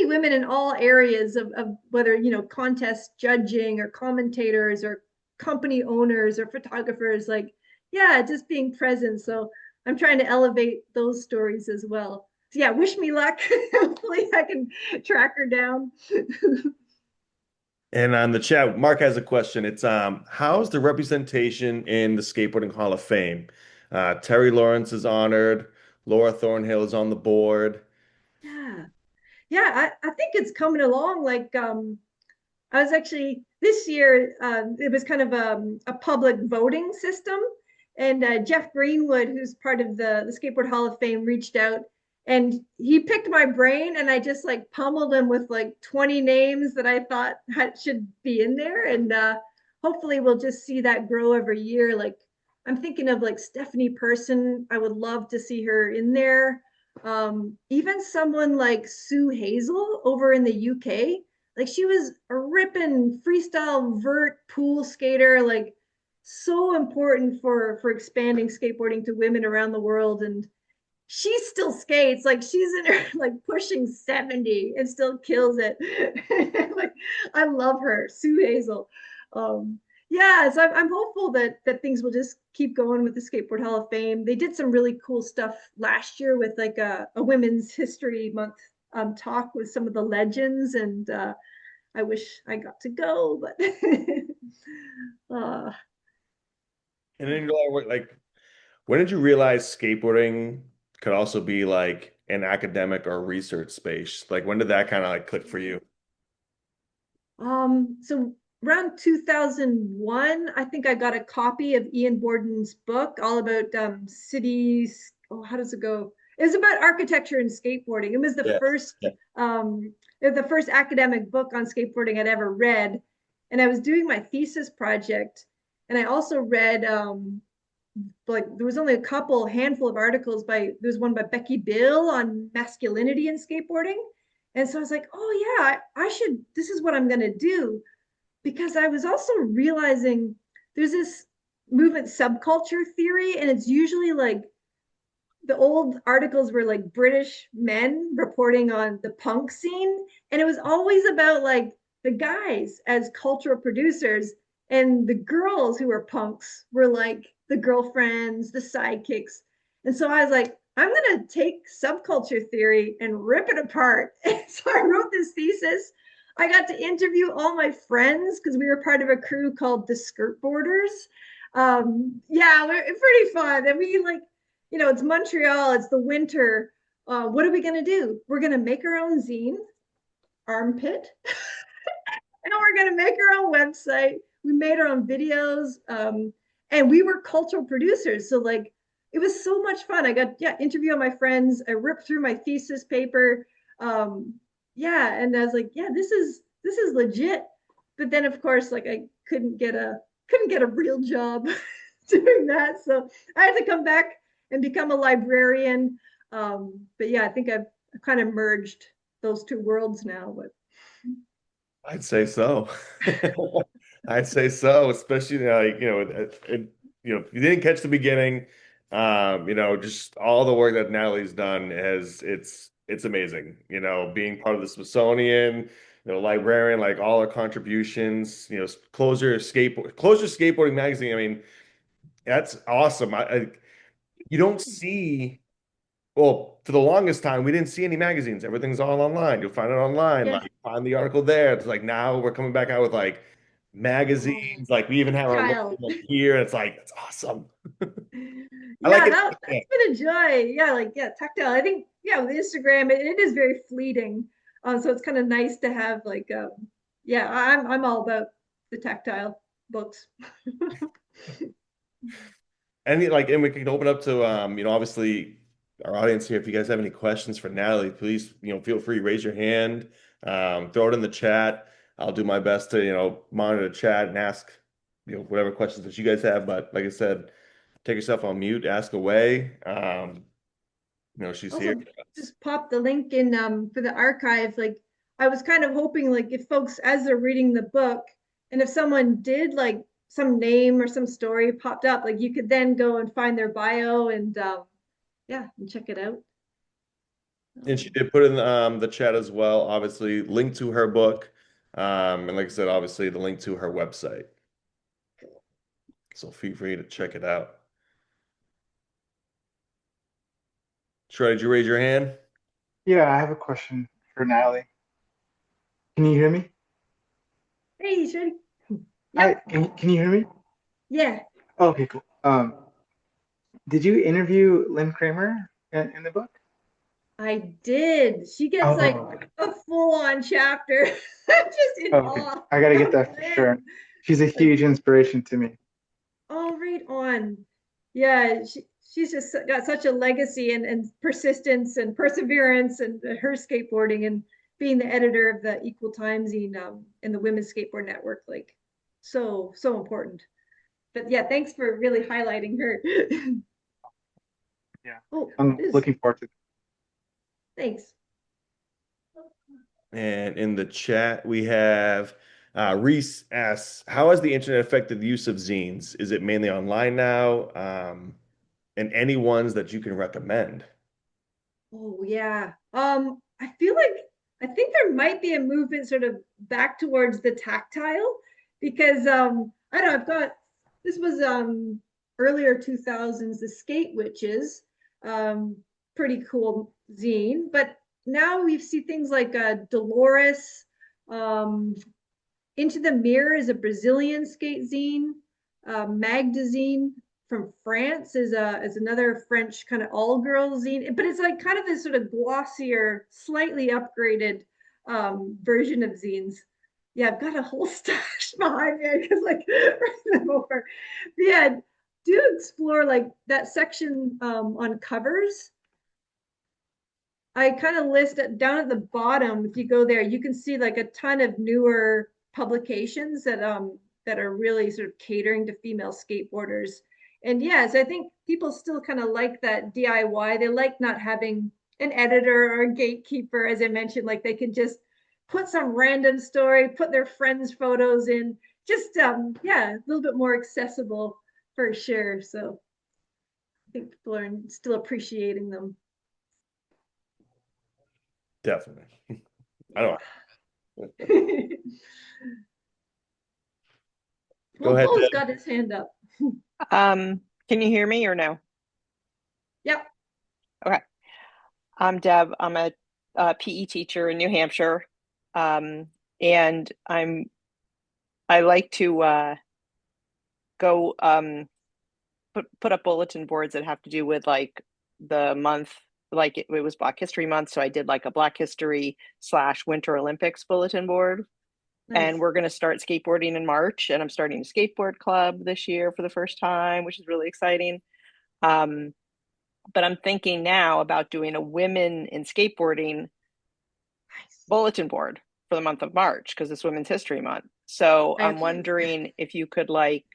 women in all areas of whether contest judging or commentators or company owners or photographers, like yeah, just being present. So I'm trying to elevate those stories as well. So yeah, wish me luck. Hopefully I can track her down. And on the chat, Mark has a question. It's how's the representation in the Skateboarding Hall of Fame? Terry Lawrence is honored. Laura Thornhill is on the board. Yeah, I think it's coming along. Like I was actually this year, it was kind of a public voting system. And Jeff Greenwood, who's part of the Skateboard Hall of Fame, reached out, and he picked my brain, and I just like pummeled him with like 20 names that I thought should be in there. And hopefully we'll just see that grow every year. Like I'm thinking of like Stephanie Person. I would love to see her in there. Even someone like Sue Hazel over in the UK, like she was a ripping freestyle vert pool skater, like so important for expanding skateboarding to women around the world. And she still skates, like she's in her like pushing 70 and still kills it. Like I love her, Sue Hazel. Yeah, so I'm hopeful that things will just keep going with the Skateboard Hall of Fame. They did some really cool stuff last year with like a Women's History Month talk with some of the legends, and I wish I got to go, but uh, And then you're like, when did you realize skateboarding could also be like an academic or research space? Like, when did that kind of like click for you? so around 2001, I think I got a copy of Ian Borden's book all about cities. Oh, how does it go? It was about architecture and skateboarding. It was Yeah. Yeah. the first academic book on skateboarding I'd ever read. And I was doing my thesis project. And I also read like there was only a couple handful of articles there's one by Becky Bill on masculinity in skateboarding. And so I was like, oh yeah, I should, this is what I'm going to do. Because I was also realizing there's this movement subculture theory, and it's usually like the old articles were like British men reporting on the punk scene. And it was always about like the guys as cultural producers, and the girls who were punks were like the girlfriends, the sidekicks. And so I was like, I'm going to take subculture theory and rip it apart. And so I wrote this thesis. I got to interview all my friends because we were part of a crew called the Skirtboarders. Yeah, it's pretty fun. And we like, it's Montreal, it's the winter. What are we going to do? We're going to make our own zine, Armpit, and we're going to make our own website. We made our own videos, and we were cultural producers. So, like, it was so much fun. I got, yeah, interview all my friends. I ripped through my thesis paper. Um, yeah, and I was like, yeah, this is legit. But then, of course, like, I couldn't get a real job doing that. So I had to come back and become a librarian. But yeah, I think I've kind of merged those two worlds now. But I'd say so. I'd say so, especially like, if you didn't catch the beginning, just all the work that Natalie's done has it's amazing. Being part of the Smithsonian, librarian, like all her contributions, Closure Skateboarding magazine. I mean, that's awesome. You don't see. Well, for the longest time, we didn't see any magazines. Everything's all online. You'll find it online. yeah, Like find the article there. It's like now we're coming back out with like oh, magazines. Like we even have our logo tactile. here. And it's like it's awesome. I like Yeah, it. Yeah. that's been a joy. Yeah, like yeah, tactile. I think yeah, with Instagram, it is very fleeting. So it's kind of nice to have like yeah, I'm all about the tactile books. And we can open up to obviously our audience here. If you guys have any questions for Natalie, please, feel free, raise your hand, throw it in the chat. I'll do my best to, monitor the chat and ask, whatever questions that you guys have. But like I said, take yourself on mute, ask away. She's here. Also, just pop the link in for the archive. Like I was kind of hoping like if folks as they're reading the book, and if someone did like some name or some story popped up, like you could then go and find their bio and yeah, and check it out. And she Um, did put in the chat as well, obviously, link to her book. And like I said, obviously the link to her website. So feel free to check it out. Troy, did you raise your hand? Yeah, I have a question for Natalie. Can you hear me? hey, Shady. Hi, Yep. can you hear me? Yeah, Oh, okay, cool. Did you interview Lynn Kramer in the book? I did. She gets like Oh, a full-on chapter. I'm just in oh, okay. awe I gotta get of that for sure. Lynn. She's a Like, huge inspiration to me. oh, right on. Yeah, she's just got such a legacy and persistence and perseverance and her skateboarding and being the editor of the Equal Time zine in the Women's Skateboard Network. Like, so important. But yeah, thanks for really highlighting her. Yeah, Oh, I'm this, looking forward to it. thanks. And in the chat, we have Reese asks, how has the internet affected the use of zines? Is it mainly online now? And any ones that you can recommend? Oh yeah. I feel like I think there might be a movement sort of back towards the tactile because I don't know, I've got, this was earlier 2000s, the Skate Witches, um, pretty cool zine. But now we see things like Dolores, um, Into the Mirror is a Brazilian skate zine. Magazine from France is another French kind of all girl zine, but it's like kind of this sort of glossier, slightly upgraded version of zines. Yeah, I've got a whole stash behind me. I could like bring them over. But yeah, do explore like that section on covers. I kind of list it down at the bottom. If you go there, you can see like a ton of newer publications that are really sort of catering to female skateboarders. And yes, I think people still kind of like that DIY. They like not having an editor or a gatekeeper, as I mentioned, like they can just put some random story, put their friends' photos in, just yeah, a little bit more accessible for sure. So I think people are still appreciating them. Definitely. I don't Go Well, ahead, Bo's Deb. got his hand up. Can you hear me or no? Yep. Okay. I'm Deb. I'm a, PE teacher in New Hampshire. And I like to go put up bulletin boards that have to do with like the month, like it was Black History Month, so I did like a Black History / Winter Olympics bulletin board. And Nice. we're going to start skateboarding in March, and I'm starting a skateboard club this year for the first time, which is really exciting. Um, but I'm thinking now about doing a women in skateboarding Nice. bulletin board for the month of March because it's Women's History Month. So I I'm agree. wondering if you could like,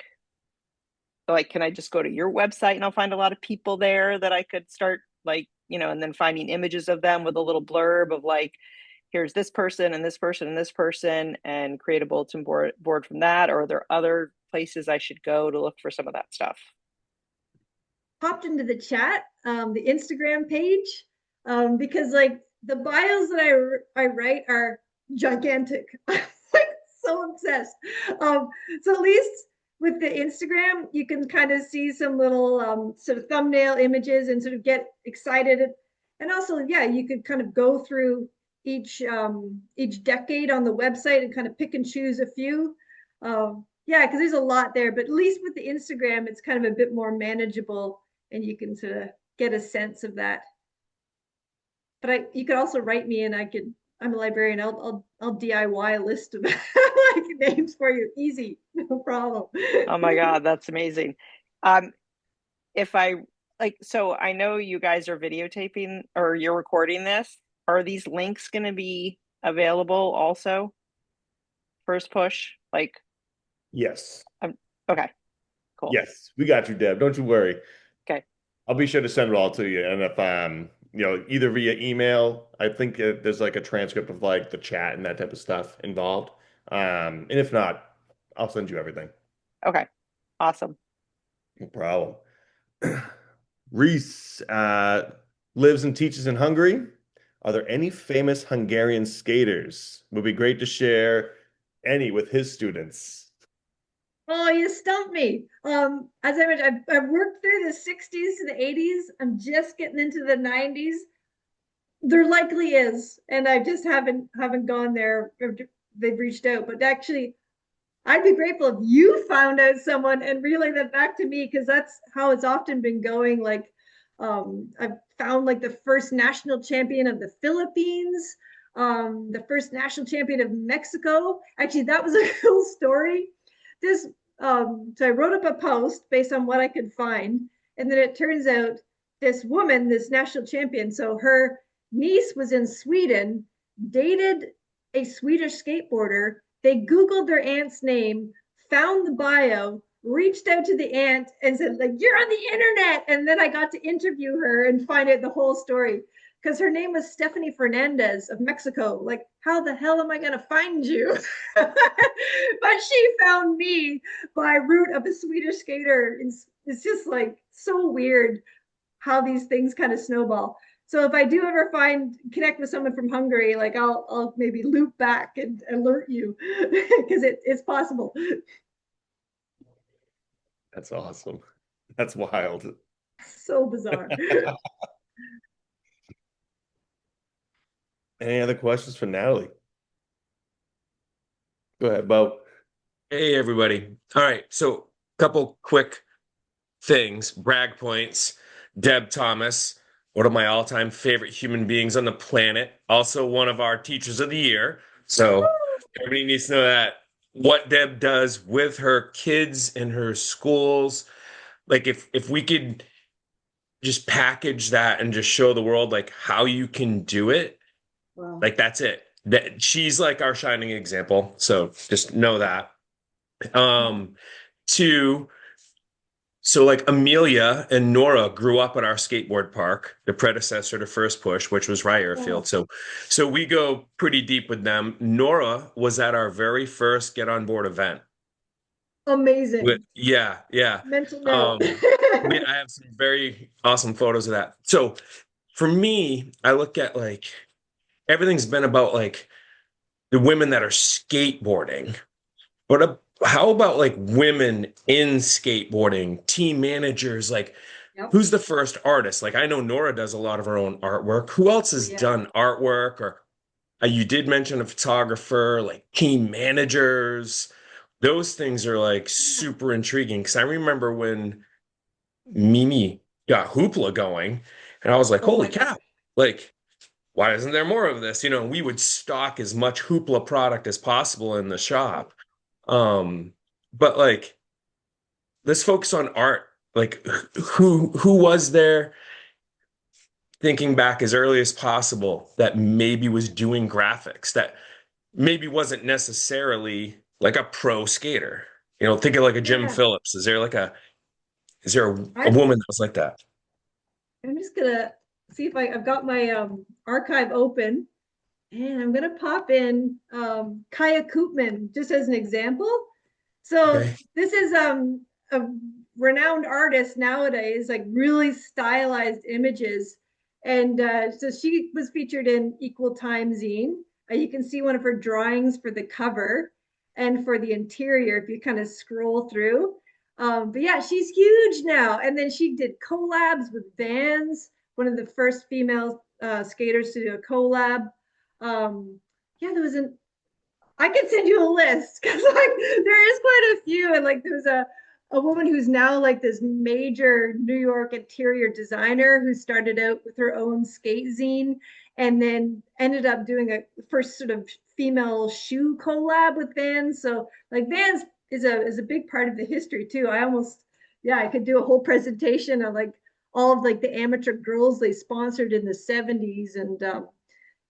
can I just go to your website and I'll find a lot of people there that I could start like, and then finding images of them with a little blurb of like, here's this person and this person and this person, and create a bulletin board from that? Or are there other places I should go to look for some of that stuff? Popped into the chat, the Instagram page, because like the bios that I write are gigantic. I'm like so obsessed. So at least with the Instagram, you can kind of see some little sort of thumbnail images and sort of get excited. And also, yeah, you could kind of go through each decade on the website and kind of pick and choose a few. Yeah, because there's a lot there, but at least with the Instagram, it's kind of a bit more manageable and you can sort of get a sense of that. But you could also write me and I'm a librarian. I'll DIY a list of like names for you. Easy, no problem. Oh my God, that's amazing. Um, if I so I know you guys are videotaping or you're recording this. Are these links going to be available also? First push? Like, Yes. okay, cool. Yes. We got you, Deb. Don't you worry. Okay. I'll be sure to send it all to you. And if either via email, I think there's like a transcript of like the chat and that type of stuff involved. And if not, I'll send you everything. Okay. Awesome. No problem. Reese lives and teaches in Hungary. Are there any famous Hungarian skaters? Would be great to share any with his students. Oh, you stumped me. As I mentioned, I've worked through the 60s to the 80s. I'm just getting into the 90s. There likely is, and I just haven't gone there. They've reached out, but actually, I'd be grateful if you found out someone and relay that back to me because that's how it's often been going. Like, I've found like the first national champion of the Philippines, the first national champion of Mexico. Actually, that was a cool story. This, so I wrote up a post based on what I could find, and then it turns out this woman, this national champion, so her niece was in Sweden, dated a Swedish skateboarder. They Googled their aunt's name, found the bio, reached out to the aunt and said, like, you're on the internet. And then I got to interview her and find out the whole story because her name was Stephanie Fernandez of Mexico. Like, how the hell am I going to find you? But she found me by route of a Swedish skater. It's just like so weird how these things kind of snowball. So if I do ever connect with someone from Hungary, like I'll maybe loop back and alert you because it's possible. That's awesome. That's wild. So bizarre. Any other questions for Natalie? Go ahead, Bo. Hey, everybody. All right. So, couple quick things, brag points. Deb Thomas, one of my all-time favorite human beings on the planet, also one of our teachers of the year. So, everybody needs to know that what Deb does with her kids and her schools, like if we could just package that and just show the world like how you can do it, Wow. like that's it. That she's like our shining example. So, just know that. Um, Two, so like Amelia and Nora grew up at our skateboard park, the predecessor to First Push, which was Rye Wow. Airfield. So we go pretty deep with them. Nora was at our very first Get On Board event. Amazing. Yeah, yeah. Mental note. Um, I have some very awesome photos of that. So for me, I look at like everything's been about like the women that are skateboarding. But how about like women in skateboarding, team managers? Like, Yep. who's the first artist? Like, I know Nora does a lot of her own artwork. Who else Oh, has yeah. done artwork? Or you did mention a photographer, like team managers. Those things are like Yeah. super intriguing because I remember when Mimi got Hoopla going, and I was like, Oh holy my gosh. cow, like, why isn't there more of this? We would stock as much Hoopla product as possible in the shop. Um, but like, let's focus on art. Like, who was there thinking back as early as possible that maybe was doing graphics that maybe wasn't necessarily like a pro skater? Think of like a Jim Yeah. Phillips. Is there a I'm woman that was like that? I'm just gonna see if I've got my archive open, and I'm gonna pop in Kaya Koopman just as an example. So Okay. this is a renowned artist nowadays, like really stylized images. And so she was featured in Equal Time Zine. You can see one of her drawings for the cover and for the interior if you kind of scroll through. But yeah, she's huge now. And then she did collabs with Vans, one of the first female skaters to do a collab. Yeah, there was an I can send you a list because like there is quite a few, and like there's a woman who's now like this major New York interior designer who started out with her own skate zine and then ended up doing a first sort of female shoe collab with Vans. So like Vans is a big part of the history too. I could do a whole presentation on like all of like the amateur girls they sponsored in the 70s and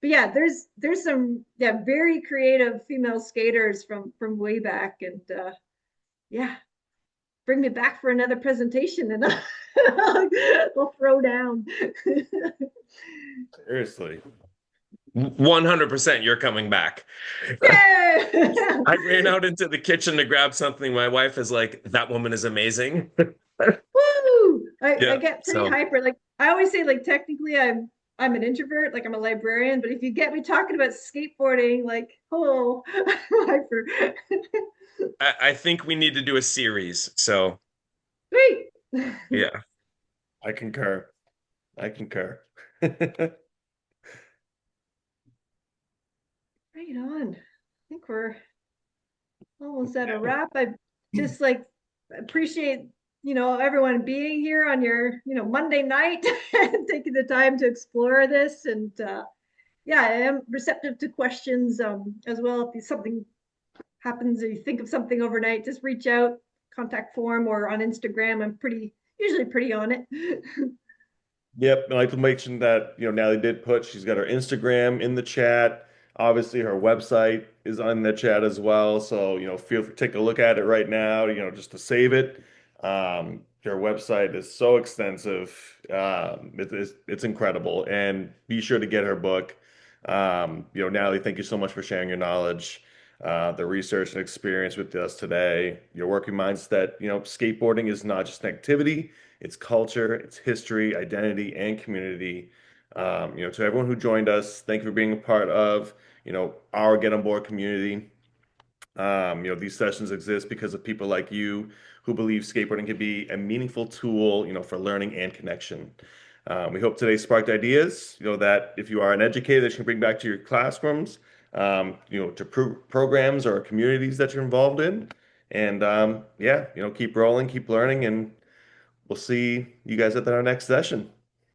but yeah, there's some very creative female skaters from way back, and yeah, bring me back for another presentation, and I'll throw down. Seriously. 100% you're coming back. Yeah. I ran out into the kitchen to grab something. My wife is like, that woman is amazing. Woo! I Yeah. get pretty So hyper. Like I always say, like technically I'm an introvert, like I'm a librarian, but if you get me talking about skateboarding, like oh, I'm hyper. I think we need to do a series. So Sweet. yeah. I concur. I concur. Right on. I think we're almost at a wrap. I just like appreciate everyone being here on your Monday night and taking the time to explore this. And yeah, I am receptive to questions as well. If something happens or you think of something overnight, just reach out, contact form or on Instagram. I'm usually pretty on it. Yep, and I like to mention that, Natalie did put, she's got her Instagram in the chat. Obviously, her website is on the chat as well. So, feel free to take a look at it right now, just to save it. Her website is so extensive. It's incredible. And be sure to get her book. Natalie, thank you so much for sharing your knowledge, the research and experience with us today. Your working mindset, skateboarding is not just an activity. It's culture, it's history, identity, and community. To everyone who joined us, thank you for being a part of, our Get On Board community. These sessions exist because of people like you who believe skateboarding can be a meaningful tool, for learning and connection. We hope today sparked ideas, that if you are an educator that you can bring back to your classrooms, to programs or communities that you're involved in. And yeah, keep rolling, keep learning, and we'll see you guys at our next session.